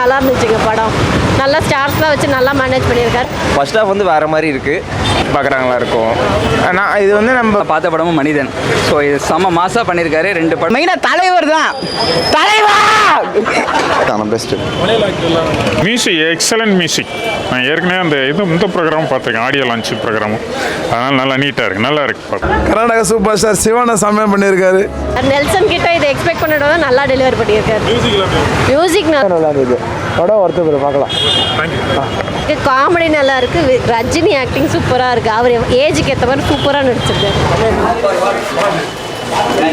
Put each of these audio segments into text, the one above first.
நல்லா இருந்துச்சுங்க படம். நல்லா ஸ்டார்ஸ்லாம் வச்சு நல்லா மேனேஜ் பண்ணியிருக்காரு. ஃபர்ஸ்ட் ஹாஃப் வந்து வேறு மாதிரி இருக்குது, பார்க்குறாங்களா இருக்கும். ஆனால் இது வந்து நம்ம பார்த்த படமும் மனிதன். ஸோ இது செம்ம மாசாக பண்ணியிருக்காரு. 2 படம் மெயினாக தலைவர் தான். தலைவா பெஸ்ட்டு மியூசிக், எக்ஸலண்ட் மியூசிக். நான் ஏற்கனவே இந்த ப்ரோக்ராம் பார்த்துருக்கேன், ஆடியோ லான்ச் ப்ரோக்ராமும். அதனால் நல்லா நீட்டாக இருக்குது, நல்லா இருக்குது. கர்நாடகா சூப்பர் ஸ்டார் சிவானா செம்மையாக பண்ணியிருக்காரு. நெல்சன் கிட்ட இதை எக்ஸ்பெக்ட் பண்ணதோட நல்லா டெலிவரி பண்ணியிருக்காரு. மியூசிக் நல்லா இருந்தது. படம் ஒருத்தர் பார்க்கலாம். காமெடி நல்லா இருக்கு. ரஜினி ஆக்டிங் சூப்பராக இருக்கு. அவர் ஏஜுக்கு ஏற்ற மாதிரி சூப்பராக நடிச்சிருக்காரு.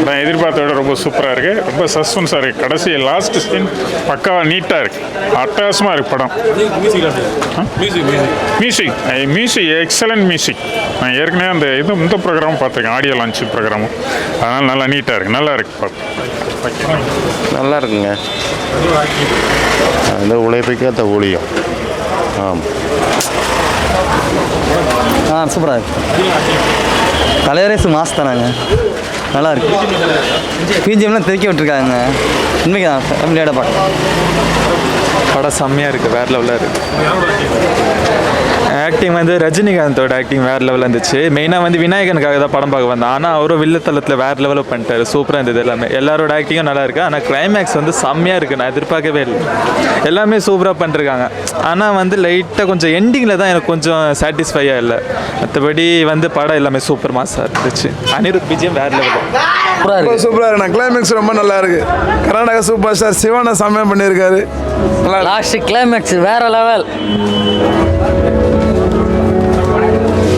நான் எதிர்பார்த்த விட ரொம்ப சூப்பராக இருக்குது, ரொம்ப சஸ்பென்ஸாக இருக்குது. கடைசி லாஸ்ட் சீன் பக்காவாக நீட்டாக இருக்குது, அட்டகாசமாக இருக்குது படம். Music excellent music. நான் ஏற்கனவே இந்த ப்ரோக்ராம் பார்த்துருக்கேன், ஆடியோ லான்ச் ப்ரோக்ராமும். அதனால் நல்லா நீட்டாக இருக்குது, நல்லா இருக்குது படம். நல்லா இருக்குங்க. அந்த உழைப்புக்கேற்ற ஊழியம். சூப்பராக இருக்கு. தலைவரே மாஸ் தானாங்க, நல்லா இருக்கு. பிஜிஎம்லாம் தெறிக்க விட்டுருக்காங்க. உண்மைக்கு தான் ஃபேமிலியோட பார்க்கலாம். படம் செம்மையாக இருக்குது, வேறு லெவலில் இருக்குது. ஆக்டிங் வந்து ரஜினிகாந்தோட ஆக்டிங் வேறு லெவலில் இருந்துச்சு. மெயினாக வந்து விநாயகனுக்காக தான் படம் பார்க்க வந்தேன். ஆனால் அவரும் வில்லத்தலத்தில் வேறு லெவலில் பண்ணிட்டாரு. சூப்பராக இருந்தது எல்லாமே. எல்லாரோட ஆக்டிங்கும் நல்லா இருக்குது. ஆனால் கிளைமேக்ஸ் வந்து செம்மையாக இருக்குது, நான் எதிர்பார்க்கவே இல்லை. எல்லாமே சூப்பராக பண்ணிருக்காங்க. ஆனால் வந்து லைட்டாக கொஞ்சம் எண்டிங்கில் தான் எனக்கு கொஞ்சம் சாட்டிஸ்ஃபையாக இல்லை. மற்றபடி வந்து படம் எல்லாமே சூப்பர் மாசாக இருந்துச்சு. அனிருத் பிஜிஎம் வேறு லெவலில் சூப்பராக இருக்கு. கிளைமேக்ஸ் ரொம்ப நல்லா இருக்குது. கர்நாடகா சூப்பர் ஸ்டார் சிவானா செம்மையாக பண்ணியிருக்காரு. லாஸ்ட் கிளைமேக்ஸ் வேறு லெவல்.